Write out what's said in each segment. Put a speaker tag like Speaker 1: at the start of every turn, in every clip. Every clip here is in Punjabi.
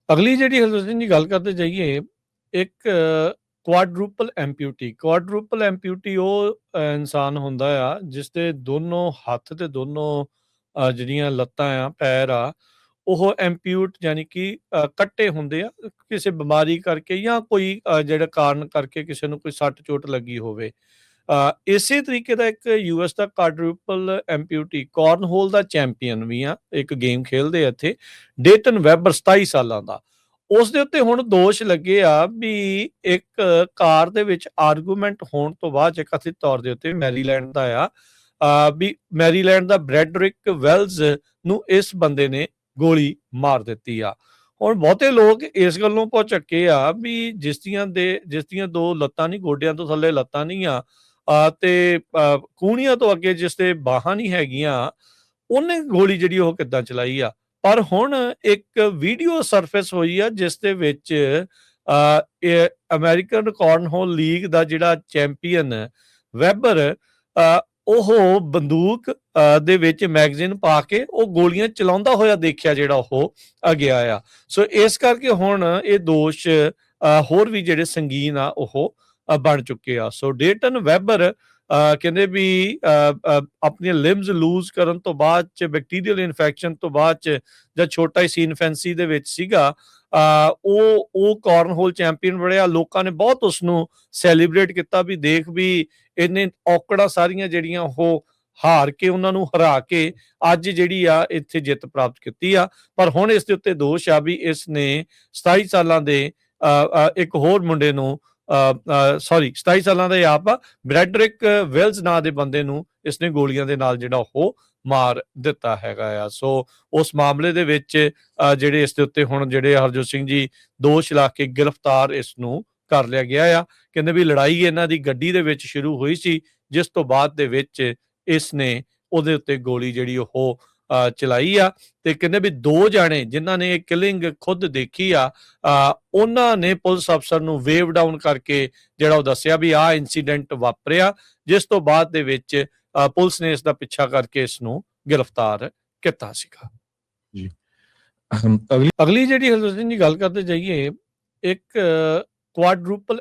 Speaker 1: ਅਗਲੀ ਜਿਹੜੀ ਹਰਜੋਤ ਜੀ ਗੱਲ ਕਰਦੇ ਜਾਈਏ, ਇੱਕ ਕੁਆਡਰੂਪਲ ਐਂਪਿਊਟੀ ਉਹ ਇਨਸਾਨ ਹੁੰਦਾ ਆ ਜਿਸ ਦੇ ਦੋਨੋਂ ਹੱਥ ਤੇ ਦੋਨੋਂ ਜਿਹੜੀਆਂ ਲੱਤਾਂ ਆ, ਪੈਰ ਆ, ਉਹ ਐਂਪਿਊਟ ਯਾਨੀ ਕਿ ਕੱਟੇ ਹੁੰਦੇ ਆ ਕਿਸੇ ਬਿਮਾਰੀ ਕਰਕੇ ਜਾਂ ਕੋਈ ਜਿਹੜਾ ਕਾਰਨ ਕਰਕੇ ਕਿਸੇ ਨੂੰ ਕੋਈ ਸੱਟ ਚੋਟ ਲੱਗੀ ਹੋਵੇ। ਇਸੇ ਤਰੀਕੇ ਦਾ ਇੱਕ ਯੂਐਸ ਦਾ ਕੁਆਡਰੂਪਲ ਐਂਪਿਊਟੀ ਕਾਰਨਹੋਲ ਦਾ ਚੈਂਪੀਅਨ ਵੀ ਆ, ਇੱਕ ਗੇਮ ਖੇਲਦੇ ਆ ਇੱਥੇ, ਡੇਟਨ ਵੈਬਰ 27 ਸਾਲਾਂ ਦਾ। ਉਸ ਦੇ ਉੱਤੇ ਹੁਣ ਦੋਸ਼ ਲੱਗੇ ਆ ਵੀ ਇੱਕ ਕਾਰ ਦੇ ਵਿੱਚ ਆਰਗੂਮੈਂਟ ਹੋਣ ਤੋਂ ਬਾਅਦ 'ਚ ਕਥਿਤ ਤੌਰ ਦੇ ਉੱਤੇ ਮੈਰੀਲੈਂਡ ਦਾ ਆ, ਵੀ ਮੈਰੀਲੈਂਡ ਦਾ ਬ੍ਰੈਡਰਿਕ ਵੈਲਜ਼ ਨੂੰ ਇਸ ਬੰਦੇ ਨੇ ਗੋਲੀ ਮਾਰ ਦਿੱਤੀ ਆ। ਹੁਣ ਬਹੁਤੇ ਲੋਕ ਇਸ ਗੱਲੋਂ ਭੁਚੱਕੇ ਆ ਵੀ ਜਿਸ ਦੀਆਂ ਦੋ ਲੱਤਾਂ ਨਹੀਂ, ਗੋਡਿਆਂ ਤੋਂ ਥੱਲੇ ਲੱਤਾਂ ਨਹੀਂ ਆ, ਤੇ ਕੂਹਣੀਆਂ ਤੋਂ ਅੱਗੇ ਜਿਸ ਦੇ ਬਾਹਾਂ ਨਹੀਂ ਹੈਗੀਆਂ, ਉਹਨੇ ਗੋਲੀ ਜਿਹੜੀ ਉਹ ਕਿੱਦਾਂ ਚਲਾਈ ਆ। ਪਰ ਹੁਣ ਇੱਕ ਵੀਡੀਓ ਸਰਫੇਸ ਹੋਈ ਆ ਜਿਸ ਦੇ ਵਿੱਚ ਅਮਰੀਕਨ ਕਾਰਨਹੋਲ ਲੀਗ ਦਾ ਜਿਹੜਾ ਚੈਂਪੀਅਨ ਵੈਬਰ, ਉਹ ਬੰਦੂਕ ਦੇ ਵਿੱਚ ਮੈਗਜ਼ੀਨ ਪਾ ਕੇ ਉਹ ਗੋਲੀਆਂ ਚਲਾਉਂਦਾ ਹੋਇਆ ਦੇਖਿਆ ਜਿਹੜਾ ਉਹ ਗਿਆ ਆ। ਸੋ ਇਸ ਕਰਕੇ ਹੁਣ ਇਹ ਦੋਸ਼ ਹੋਰ ਵੀ ਜਿਹੜੇ ਸੰਗੀਨ ਆ ਉਹ ਬਣ ਚੁੱਕੇ ਆ। ਸੋ ਡੇਟਨ ਵੈਬਰ ਕਹਿੰਦੇ ਵੀ ਆਪਣੀਆਂ ਲਿੰਬਸ ਲੂਜ਼ ਕਰਨ ਤੋਂ ਬਾਅਦ 'ਚ, ਬੈਕਟੀਰੀਅਲ ਇਨਫੈਕਸ਼ਨ ਤੋਂ ਬਾਅਦ 'ਚ, ਜਦ ਛੋਟਾ ਹੀ ਸੀ ਇਨਫੈਂਸੀ ਦੇ ਵਿੱਚ ਸੀਗਾ, ਉਹ ਕਾਰਨਹੋਲ ਚੈਂਪੀਅਨ ਬਣਿਆ। ਲੋਕਾਂ ਨੇ ਬਹੁਤ ਉਸਨੂੰ ਸੈਲੀਬ੍ਰੇਟ ਕੀਤਾ ਵੀ ਦੇਖ ਵੀ ਇਹਨੇ ਔਕੜਾਂ ਸਾਰੀਆਂ ਜਿਹੜੀਆਂ ਉਹ ਹਾਰ ਕੇ, ਉਹਨਾਂ ਨੂੰ ਹਰਾ ਕੇ ਅੱਜ ਜਿਹੜੀ ਆ ਇੱਥੇ ਜਿੱਤ ਪ੍ਰਾਪਤ ਕੀਤੀ ਆ। ਪਰ ਹੁਣ ਇਸ ਦੇ ਉੱਤੇ ਦੋਸ਼ ਆ ਵੀ ਇਸ ਨੇ 27 ਸਾਲਾਂ ਦੇ ਇੱਕ ਹੋਰ ਮੁੰਡੇ ਨੂੰ 27 ਸਾਲਾਂ ਦਾ ਆਪ ਆ, ਬ੍ਰੈਡਰਿਕ ਵੈਲਜ਼ ਨਾਂ ਦੇ ਬੰਦੇ ਨੂੰ ਇਸਨੇ ਗੋਲੀਆਂ ਦੇ ਨਾਲ ਜਿਹੜਾ ਉਹ ਮਾਰ ਦਿੱਤਾ ਹੈਗਾ ਆ। ਸੋ ਉਸ ਮਾਮਲੇ ਦੇ ਵਿੱਚ ਜਿਹੜੇ ਇਸ ਦੇ ਉੱਤੇ ਹੁਣ ਜਿਹੜੇ ਹਰਜੋਤ ਸਿੰਘ ਜੀ ਦੋਸ਼ ਲਾ ਕੇ ਗ੍ਰਿਫਤਾਰ ਇਸ ਨੂੰ ਕਰ ਲਿਆ ਗਿਆ ਆ। ਕਹਿੰਦੇ ਵੀ ਲੜਾਈ ਇਹਨਾਂ ਦੀ ਗੱਡੀ ਦੇ ਵਿੱਚ ਸ਼ੁਰੂ ਹੋਈ ਸੀ, ਜਿਸ ਤੋਂ ਬਾਅਦ ਦੇ ਵਿੱਚ ਇਸ ਨੇ ਉਹਦੇ ਉੱਤੇ ਗੋਲੀ ਜਿਹੜੀ ਉਹ ਚਲਾਈ ਆ। ਤੇ ਕਹਿੰਦੇ ਵੀ ਦੋ ਜਾਣੇ ਜਿਨ੍ਹਾਂ ਨੇ ਇਹ ਕਿਲਿੰਗ ਖੁਦ ਦੇਖੀ ਆ, ਉਹਨਾਂ ਨੇ ਪੁਲਿਸ ਅਫਸਰ ਨੂੰ ਵੇਵ ਡਾਊਨ ਕਰਕੇ ਜਿਹੜਾ ਉਹ ਦੱਸਿਆ ਵੀ ਆਹ ਇੰਸੀਡੈਂਟ ਵਾਪਰਿਆ, ਜਿਸ ਤੋਂ ਬਾਅਦ ਦੇ ਵਿੱਚ ਪੁਲਿਸ ਨੇ ਇਸ ਦਾ ਪਿੱਛਾ ਕਰਕੇ ਇਸ ਨੂੰ ਗ੍ਰਿਫਤਾਰ ਕੀਤਾ ਸੀਗਾ
Speaker 2: ਜੀ।
Speaker 1: ਅਗਲੀ ਜਿਹੜੀ ਹਰਜੋਤ ਜੀ ਗੱਲ ਕਰਦੇ ਜਾਈਏ, ਇੱਕ ਕੁਆਡਰੂਪਲ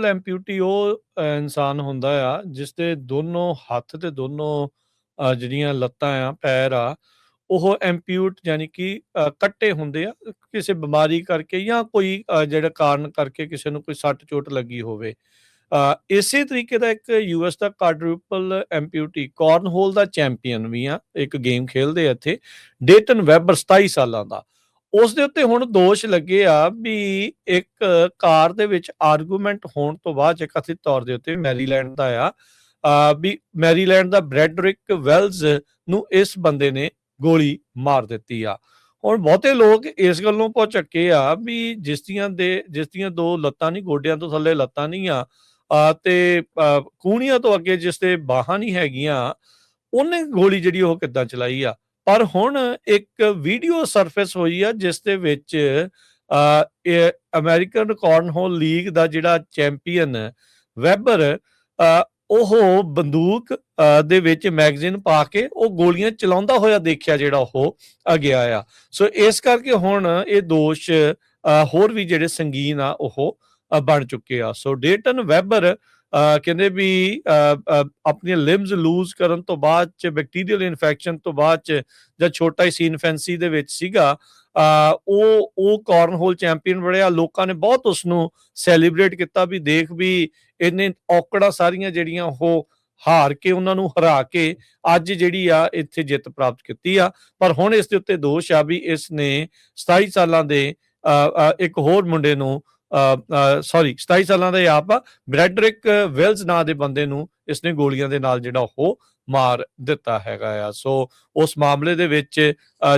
Speaker 1: ਐਂਪਿਊਟੀ ਉਹ ਇਨਸਾਨ ਹੁੰਦਾ ਆ ਜਿਸ ਦੇ ਦੋਨੋਂ ਹੱਥ ਤੇ ਦੋਨੋਂ ਜਿਹੜੀਆਂ ਲੱਤਾਂ ਆ, ਪੈਰ ਆ, ਉਹ ਐਂਪਿਊਟ ਯਾਨੀ ਕਿ ਕੱਟੇ ਹੁੰਦੇ ਆ ਕਿਸੇ ਬਿਮਾਰੀ ਕਰਕੇ ਜਾਂ ਕੋਈ ਜਿਹੜਾ ਕਾਰਨ ਕਰਕੇ ਕਿਸੇ ਨੂੰ ਕੋਈ ਸੱਟ ਚੋਟ ਲੱਗੀ ਹੋਵੇ। ਇਸੇ ਤਰੀਕੇ ਦਾ ਇੱਕ ਯੂਐਸ ਦਾ ਕੁਆਡਰੂਪਲ ਐਂਪਿਊਟੀ ਕਾਰਨਹੋਲ ਦਾ ਚੈਂਪੀਅਨ ਵੀ ਆ, ਇੱਕ ਗੇਮ ਖੇਲਦੇ ਆ ਇੱਥੇ, ਡੇਟਨ ਵੈਬਰ 27 ਸਾਲਾਂ ਦਾ। ਉਸ ਦੇ ਉੱਤੇ ਹੁਣ ਦੋਸ਼ ਲੱਗੇ ਆ ਵੀ ਇੱਕ ਕਾਰ ਦੇ ਵਿੱਚ ਆਰਗੂਮੈਂਟ ਹੋਣ ਤੋਂ ਬਾਅਦ 'ਚ ਕਥਿਤ ਤੌਰ ਦੇ ਉੱਤੇ ਮੈਰੀਲੈਂਡ ਦਾ ਆ, ਵੀ ਮੈਰੀਲੈਂਡ ਦਾ ਬ੍ਰੈਡਰਿਕ ਵੈਲਜ਼ ਨੂੰ ਇਸ ਬੰਦੇ ਨੇ ਗੋਲੀ ਮਾਰ ਦਿੱਤੀ ਆ। ਹੁਣ ਬਹੁਤੇ ਲੋਕ ਇਸ ਗੱਲੋਂ ਭੁਚੱਕੇ ਆ ਵੀ ਜਿਸ ਦੀਆਂ ਦੋ ਲੱਤਾਂ ਨਹੀਂ, ਗੋਡਿਆਂ ਤੋਂ ਥੱਲੇ ਲੱਤਾਂ ਨਹੀਂ ਆ, ਤੇ ਕੂਹਣੀਆਂ ਤੋਂ ਅੱਗੇ ਜਿਸ ਦੇ ਬਾਹਾਂ ਨਹੀਂ ਹੈਗੀਆਂ, ਉਹਨੇ ਗੋਲੀ ਜਿਹੜੀ ਉਹ ਕਿੱਦਾਂ ਚਲਾਈ ਆ। ਪਰ ਹੁਣ ਇੱਕ ਵੀਡੀਓ ਸਰਫੇਸ ਹੋਈ ਆ ਜਿਸ ਦੇ ਵਿੱਚ ਅਮਰੀਕਨ ਕਾਰਨਹੋਲ ਲੀਗ ਦਾ ਜਿਹੜਾ ਚੈਂਪੀਅਨ ਵੈਬਰ, ਉਹ ਬੰਦੂਕ ਦੇ ਵਿੱਚ ਮੈਗਜ਼ੀਨ ਪਾ ਕੇ ਉਹ ਗੋਲੀਆਂ ਚਲਾਉਂਦਾ ਹੋਇਆ ਦੇਖਿਆ ਜਿਹੜਾ ਉਹ ਗਿਆ ਆ। ਸੋ ਇਸ ਕਰਕੇ ਹੁਣ ਇਹ ਦੋਸ਼ ਹੋਰ ਵੀ ਜਿਹੜੇ ਸੰਗੀਨ ਆ ਉਹ ਬਣ ਚੁੱਕੇ ਆ। ਸੋ ਡੇਟਨ ਵੈਬਰ ਕਹਿੰਦੇ ਵੀ ਆਪਣੀਆਂ ਲਿੰਬਸ ਲੂਜ਼ ਕਰਨ ਤੋਂ ਬਾਅਦ 'ਚ, ਬੈਕਟੀਰੀਅਲ ਇਨਫੈਕਸ਼ਨ ਤੋਂ ਬਾਅਦ 'ਚ, ਜਦ ਛੋਟਾ ਹੀ ਸੀ ਇਨਫੈਂਸੀ ਦੇ ਵਿੱਚ ਸੀਗਾ, ਉਹ ਕਾਰਨਹੋਲ ਚੈਂਪੀਅਨ ਬਣਿਆ। ਲੋਕਾਂ ਨੇ ਬਹੁਤ ਉਸਨੂੰ ਸੈਲੀਬ੍ਰੇਟ ਕੀਤਾ ਵੀ ਦੇਖ ਵੀ ਇਹਨੇ ਔਕੜਾਂ ਸਾਰੀਆਂ ਜਿਹੜੀਆਂ ਉਹ ਹਾਰ ਕੇ, ਉਹਨਾਂ ਨੂੰ ਹਰਾ ਕੇ ਅੱਜ ਜਿਹੜੀ ਆ ਇੱਥੇ ਜਿੱਤ ਪ੍ਰਾਪਤ ਕੀਤੀ ਆ। ਪਰ ਹੁਣ ਇਸ ਦੇ ਉੱਤੇ ਦੋਸ਼ ਆ ਵੀ ਇਸ ਨੇ 27 ਸਾਲਾਂ ਦੇ ਇੱਕ ਹੋਰ ਮੁੰਡੇ ਨੂੰ 27 ਸਾਲਾਂ ਦਾ ਆਪ ਆ, ਬ੍ਰੈਡਰਿਕ ਵੈਲਜ਼ ਨਾਂ ਦੇ ਬੰਦੇ ਨੂੰ ਇਸਨੇ ਗੋਲੀਆਂ ਦੇ ਨਾਲ ਜਿਹੜਾ ਉਹ ਮਾਰ ਦਿੱਤਾ ਹੈਗਾ ਆ। ਸੋ ਉਸ ਮਾਮਲੇ ਦੇ ਵਿੱਚ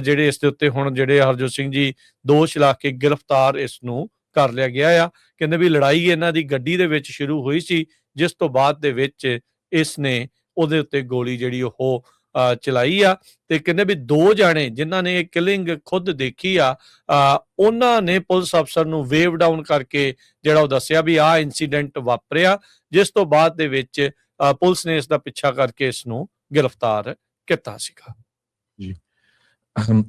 Speaker 1: ਜਿਹੜੇ ਇਸ ਦੇ ਉੱਤੇ ਹੁਣ ਜਿਹੜੇ ਹਰਜੋਤ ਸਿੰਘ ਜੀ ਦੋਸ਼ ਲਾ ਕੇ ਗ੍ਰਿਫਤਾਰ ਇਸ ਨੂੰ ਕਰ ਲਿਆ ਗਿਆ ਆ। ਕਹਿੰਦੇ ਵੀ ਲੜਾਈ ਇਹਨਾਂ ਦੀ ਗੱਡੀ ਦੇ ਵਿੱਚ ਸ਼ੁਰੂ ਹੋਈ ਸੀ, ਜਿਸ ਤੋਂ ਬਾਅਦ ਦੇ ਵਿੱਚ ਇਸ ਨੇ ਉਹਦੇ ਉੱਤੇ ਗੋਲੀ ਜਿਹੜੀ ਉਹ ਚਲਾਈ ਆ। ਤੇ ਕਹਿੰਦੇ ਵੀ ਦੋ ਜਾਣੇ ਜਿਨ੍ਹਾਂ ਨੇ ਇਹ ਕਿਲਿੰਗ ਖੁਦ ਦੇਖੀ ਆ, ਉਹਨਾਂ ਨੇ ਪੁਲਿਸ ਅਫਸਰ ਨੂੰ ਵੇਵ ਡਾਊਨ ਕਰਕੇ ਜਿਹੜਾ ਉਹ ਦੱਸਿਆ ਵੀ ਆਹ ਇੰਸੀਡੈਂਟ ਵਾਪਰਿਆ, ਜਿਸ ਤੋਂ ਬਾਅਦ ਦੇ ਵਿੱਚ ਪੁਲਿਸ ਨੇ ਇਸ ਦਾ ਪਿੱਛਾ ਕਰਕੇ ਇਸ ਨੂੰ ਗ੍ਰਿਫਤਾਰ ਕੀਤਾ ਸੀਗਾ
Speaker 2: ਜੀ। ਅਗਲੀ